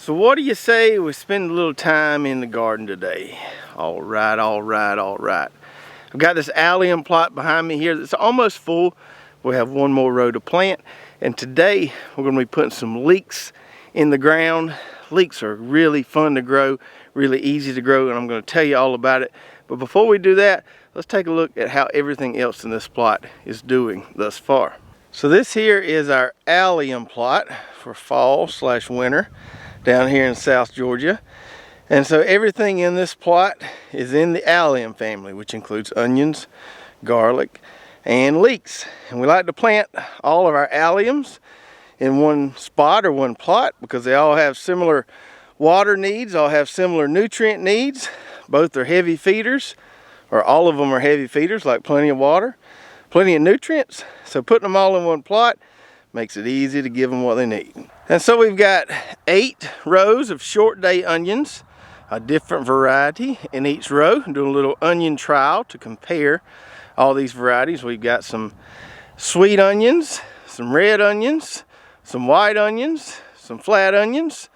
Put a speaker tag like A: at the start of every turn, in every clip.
A: So what do you say we spend a little time in the garden today? All right, all right, all right. I've got this allium plot behind me here that's almost full. We have one more row to plant. And today we're going to be putting some leeks in the ground. Leeks are really fun to grow, really easy to grow, and I'm going to tell you all about it. But before we do that, let's take a look at how everything else in this plot is doing thus far. So this here is our allium plot for fall/winter down here in South Georgia. And so everything in this plot is in the allium family, which includes onions, garlic, and leeks. And we like to plant all of our alliums in one spot or one plot because they all have similar water needs, all have similar nutrient needs. Both are heavy feeders, or all of them are heavy feeders, like plenty of water, plenty of nutrients. So putting them all in one plot makes it easy to give them what they need. And so we've got 8 rows of short day onions, a different variety in each row. I'm doing a little onion trial to compare all these varieties. We've got some sweet onions, some red onions, some white onions, some flat onions,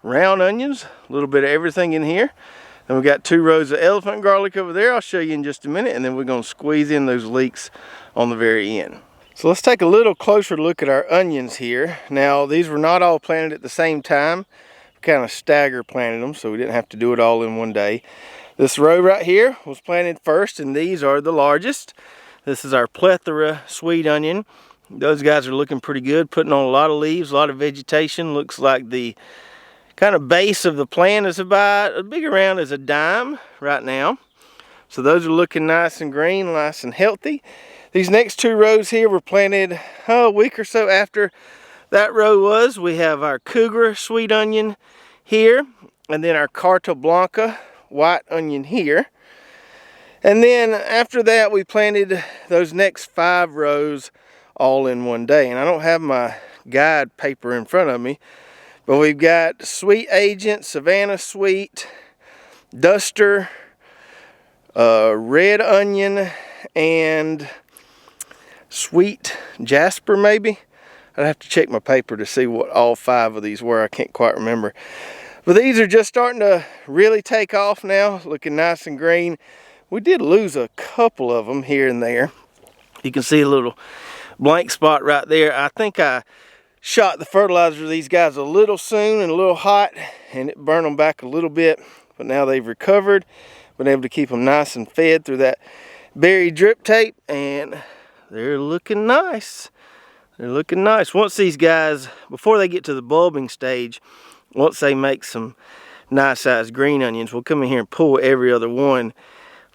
A: round onions, a little bit of everything in here. Then we've got 2 rows of elephant garlic over there. I'll show you in just a minute, and then we're going to squeeze in those leeks on the very end. So let's take a little closer look at our onions here. Now, these were not all planted at the same time. We kind of stagger planted them, so we didn't have to do it all in one day. This row right here was planted first, and these are the largest. This is our plethora sweet onion. Those guys are looking pretty good, putting on a lot of leaves, a lot of vegetation. Looks like the kind of base of the plant is about as big around as a dime right now. So those are looking nice and green, nice and healthy. These next 2 rows here were planted a week or so after that row was. We have our cougar sweet onion here, and then our carta blanca white onion here. And then after that, we planted those next 5 rows all in one day. And I don't have my guide paper in front of me, but we've got sweet agent, Savannah sweet, duster, red onion, and sweet jasper maybe. I'd have to check my paper to see what all 5 of these were. I can't quite remember. But these are just starting to really take off now, looking nice and green. We did lose a couple of them here and there. You can see a little blank spot right there. I think I shot the fertilizer of these guys a little soon and a little hot, and it burned them back a little bit. But now they've recovered. Been able to keep them nice and fed through that berry drip tape, and they're looking nice. They're looking nice. Once these guys, before they get to the bulbing stage, once they make some nice sized green onions, we'll come in here and pull every other one.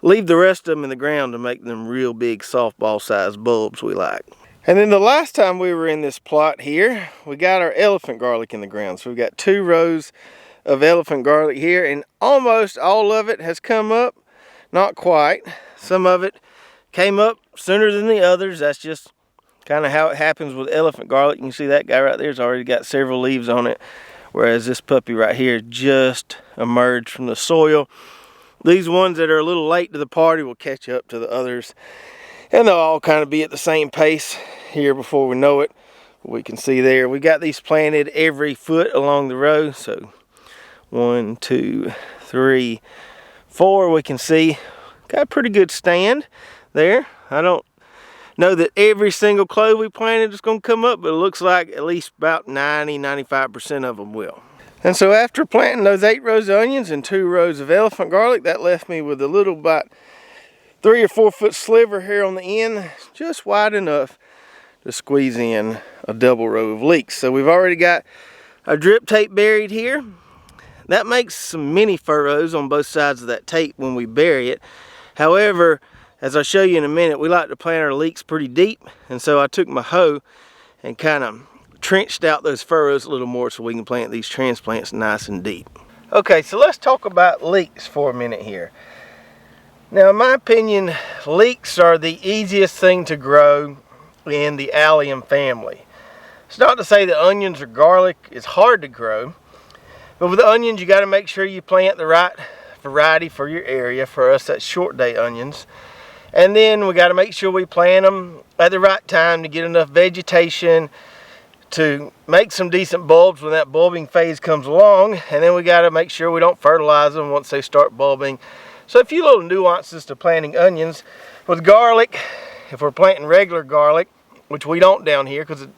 A: Leave the rest of them in the ground to make them real big softball sized bulbs we like. And then the last time we were in this plot here, we got our elephant garlic in the ground. So we've got 2 rows of elephant garlic here, and almost all of it has come up. Not quite. Some of it came up sooner than the others. That's just kind of how it happens with elephant garlic. You can see that guy right there's already got several leaves on it, whereas this puppy right here just emerged from the soil. These ones that are a little late to the party will catch up to the others, and they'll all kind of be at the same pace here before we know it. We can see there we got these planted every foot along the row. So 1, 2, 3, 4, we can see got a pretty good stand there. I don't know that every single clove we planted is going to come up, but it looks like at least about 90-95% of them will. And so after planting those 8 rows of onions and 2 rows of elephant garlic, that left me with a little about 3 or 4 foot sliver here on the end, just wide enough to squeeze in a double row of leeks. So we've already got our drip tape buried here. That makes some mini furrows on both sides of that tape when we bury it. However, as I'll show you in a minute, we like to plant our leeks pretty deep, and so I took my hoe and kind of trenched out those furrows a little more so we can plant these transplants nice and deep. Okay, so let's talk about leeks for a minute here. Now, in my opinion, leeks are the easiest thing to grow in the allium family. It's not to say that onions or garlic is hard to grow, but with the onions, you got to make sure you plant the right variety for your area. For us, that's short day onions. And then we got to make sure we plant them at the right time to get enough vegetation to make some decent bulbs when that bulbing phase comes along, and then we got to make sure we don't fertilize them once they start bulbing. So a few little nuances to planting onions. With garlic, if we're planting regular garlic, which we don't down here because it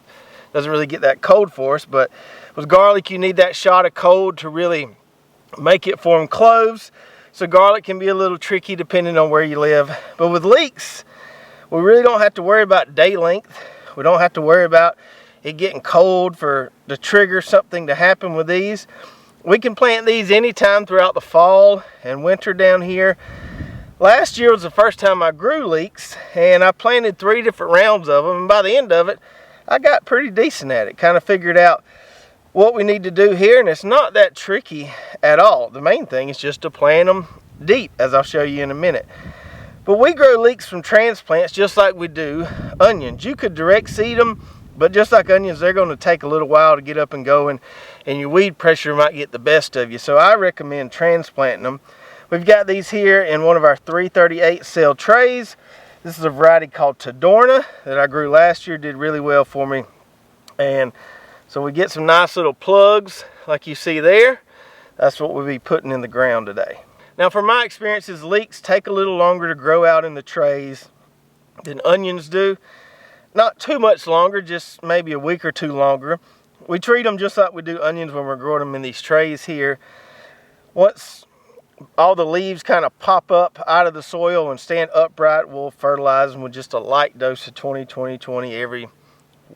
A: doesn't really get that cold for us, but with garlic you need that shot of cold to really make it form cloves. So garlic can be a little tricky depending on where you live. But with leeks, we really don't have to worry about day length. We don't have to worry about it getting cold for to trigger something to happen with these. We can plant these anytime throughout the fall and winter down here. Last year was the first time I grew leeks, and I planted 3 different rounds of them, and by the end of it I got pretty decent at it. Kind of figured out what we need to do here, and it's not that tricky at all. The main thing is just to plant them deep, as I'll show you in a minute. But we grow leeks from transplants just like we do onions. You could direct seed them, but just like onions, they're going to take a little while to get up and going, and your weed pressure might get the best of you. So I recommend transplanting them. We've got these here in one of our 338 cell trays. This is a variety called Tadorna that I grew last year, did really well for me. And so we get some nice little plugs like you see there. That's what we'll be putting in the ground today. Now from my experiences, leeks take a little longer to grow out in the trays than onions do. Not too much longer, just maybe a week or 2 longer. We treat them just like we do onions when we're growing them in these trays here. Once all the leaves kind of pop up out of the soil and stand upright, we'll fertilize them with just a light dose of 20-20-20 every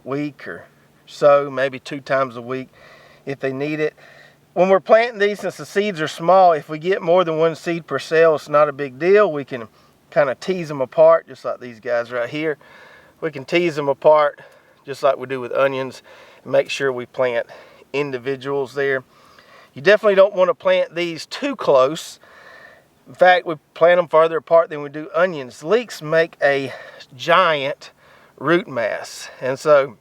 A: week or so, maybe 2 times a week if they need it. When we're planting these, since the seeds are small, if we get more than 1 seed per cell, it's not a big deal. We can kind of tease them apart just like these guys right here. We can tease them apart just like we do with onions and make sure we plant individuals there. You definitely don't want to plant these too close. In fact, we plant them farther apart than we do onions. Leeks make a giant root mass, and so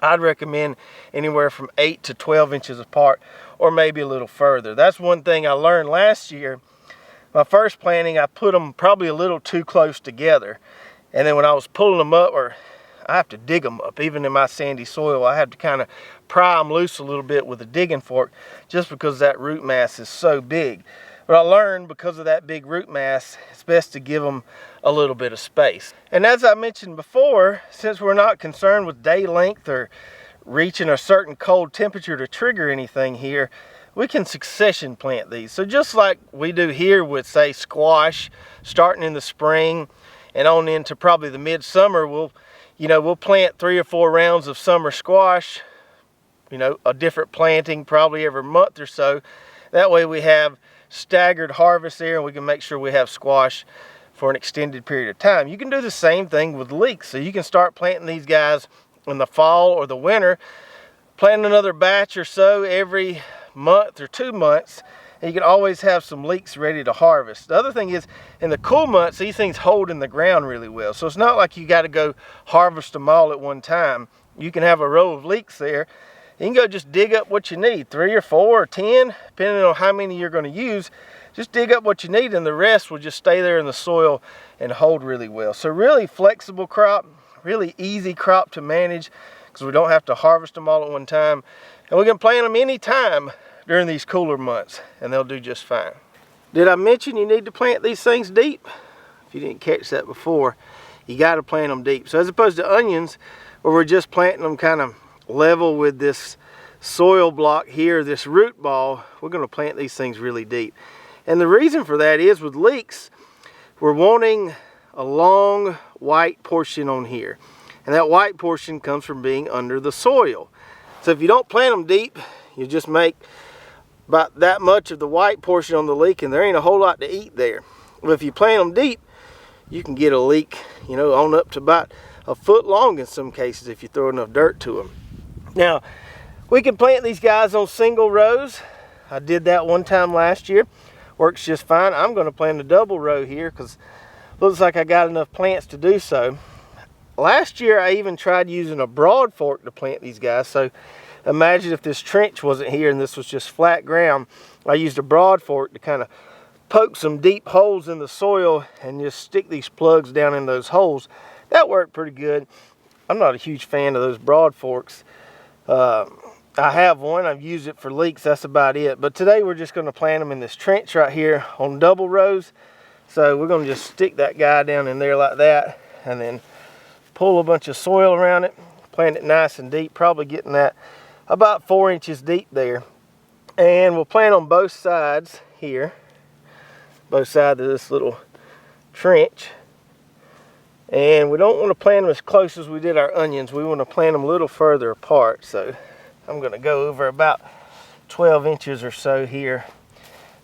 A: I'd recommend anywhere from 8 to 12 inches apart, or maybe a little further. That's one thing I learned last year. My first planting, I put them probably a little too close together. And then when I was pulling them up, or I have to dig them up, even in my sandy soil, I have to kind of pry them loose a little bit with a digging fork just because that root mass is so big. But I learned because of that big root mass, it's best to give them a little bit of space. And as I mentioned before, since we're not concerned with day length or reaching a certain cold temperature to trigger anything here, we can succession plant these. So just like we do here with, say, squash, starting in the spring and on into probably the midsummer, we'll plant 3 or 4 rounds of summer squash, a different planting probably every month or so. That way we have staggered harvest there, and we can make sure we have squash for an extended period of time. You can do the same thing with leeks. So you can start planting these guys in the fall or the winter, plant another batch or so every month or 2 months, and you can always have some leeks ready to harvest. The other thing is, in the cool months, these things hold in the ground really well. So it's not like you got to go harvest them all at one time. You can have a row of leeks there. You can go just dig up what you need, 3 or 4 or 10, depending on how many you're going to use. Just dig up what you need, and the rest will just stay there in the soil and hold really well. So really flexible crop, really easy crop to manage because we don't have to harvest them all at one time. And we can plant them anytime during these cooler months, and they'll do just fine. Did I mention you need to plant these things deep? If you didn't catch that before, you got to plant them deep. So as opposed to onions, where we're just planting them kind of level with this soil block here, this root ball, we're going to plant these things really deep. And the reason for that is with leeks, we're wanting a long white portion on here. And that white portion comes from being under the soil. So if you don't plant them deep, you just make about that much of the white portion on the leek, and there ain't a whole lot to eat there. But if you plant them deep, you can get a leek, on up to about a foot long in some cases if you throw enough dirt to them. Now, we can plant these guys on single rows. I did that one time last year. Works just fine. I'm going to plant a double row here because it looks like I got enough plants to do so. Last year, I even tried using a broad fork to plant these guys. So imagine if this trench wasn't here and this was just flat ground. I used a broad fork to kind of poke some deep holes in the soil and just stick these plugs down in those holes. That worked pretty good. I'm not a huge fan of those broad forks I have one. I've used it for leeks. That's about it. But today we're just going to plant them in this trench right here on double rows. So we're going to just stick that guy down in there like that, and then pull a bunch of soil around it, plant it nice and deep, probably getting that about 4 inches deep there. And we'll plant on both sides here, both sides of this little trench. And we don't want to plant them as close as we did our onions. We want to plant them a little further apart. So I'm going to go over about 12 inches or so here.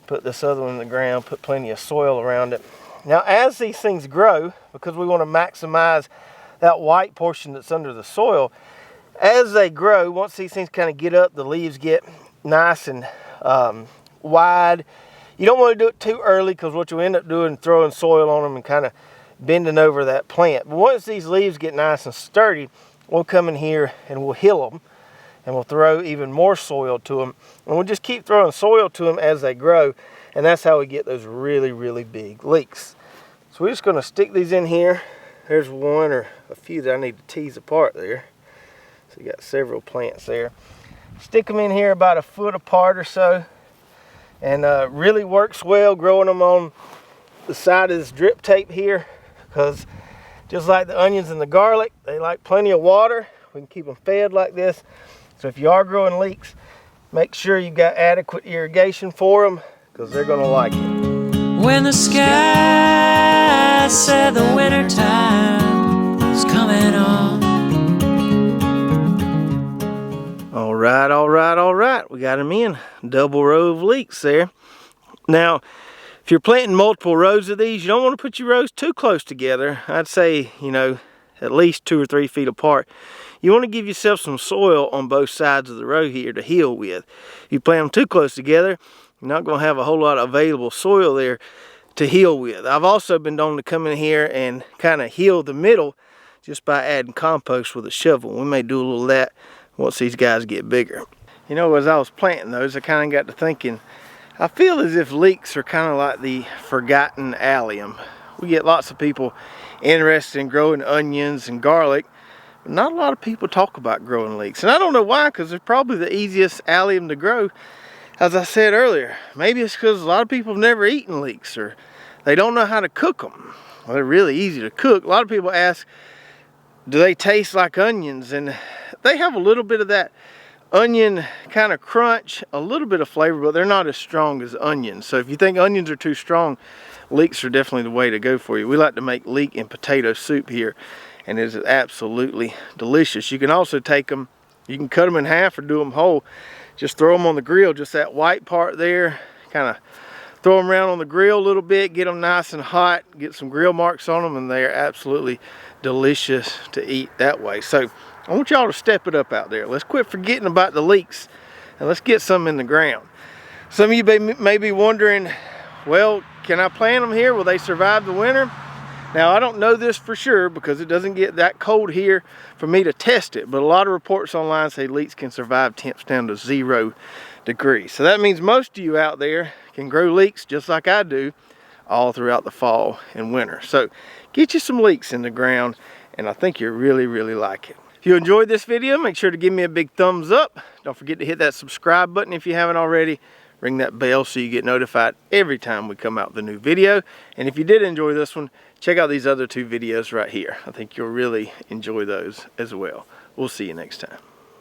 A: Put this other one in the ground, put plenty of soil around it. Now as these things grow, because we want to maximize that white portion that's under the soil, as they grow, once these things kind of get up, the leaves get nice and wide. You don't want to do it too early, because what you'll end up doing is throwing soil on them and kind of bending over that plant. But once these leaves get nice and sturdy, we'll come in here and we'll hill them, and we'll throw even more soil to them, and we'll just keep throwing soil to them as they grow, and that's how we get those really, really big leeks. So we're just going to stick these in here. There's one or a few that I need to tease apart there. So you got several plants there. Stick them in here about a foot apart or so, and really works well growing them on the side of this drip tape here, because just like the onions and the garlic, they like plenty of water. We can keep them fed like this. So if you are growing leeks, make sure you've got adequate irrigation for them, because they're going to like it.
B: When the sky said the winter time is coming on.
A: All right. We got them in. Double row of leeks there. Now, if you're planting multiple rows of these, you don't want to put your rows too close together. I'd say, at least 2 or 3 feet apart. You want to give yourself some soil on both sides of the row here to heal with. If you plant them too close together, you're not going to have a whole lot of available soil there to heal with. I've also been known to come in here and kind of heal the middle just by adding compost with a shovel. We may do a little of that once these guys get bigger. As I was planting those, I kind of got to thinking, I feel as if leeks are kind of like the forgotten allium. We get lots of people interested in growing onions and garlic, but not a lot of people talk about growing leeks. And I don't know why, because they're probably the easiest allium to grow. As I said earlier, maybe it's because a lot of people have never eaten leeks, or they don't know how to cook them. Well, they're really easy to cook. A lot of people ask, do they taste like onions? And they have a little bit of that onion kind of crunch, a little bit of flavor, but they're not as strong as onions. So if you think onions are too strong, leeks are definitely the way to go for you. We like to make leek and potato soup here, and it is absolutely delicious. You can also take them, you can cut them in half or do them whole. Just throw them on the grill, just that white part there, kind of throw them around on the grill a little bit, get them nice and hot, get some grill marks on them, and they are absolutely delicious to eat that way. So I want y'all to step it up out there. Let's quit forgetting about the leeks, and let's get some in the ground. Some of you may be wondering, well, can I plant them here? Will they survive the winter? Now, I don't know this for sure, because it doesn't get that cold here for me to test it, but a lot of reports online say leeks can survive temps down to 0 degrees. So that means most of you out there can grow leeks just like I do all throughout the fall and winter. So get you some leeks in the ground, and I think you'll really, really like it. If you enjoyed this video, make sure to give me a big thumbs up. Don't forget to hit that subscribe button if you haven't already. Ring that bell so you get notified every time we come out with a new video. And if you did enjoy this one, check out these other 2 videos right here. I think you'll really enjoy those as well. We'll see you next time.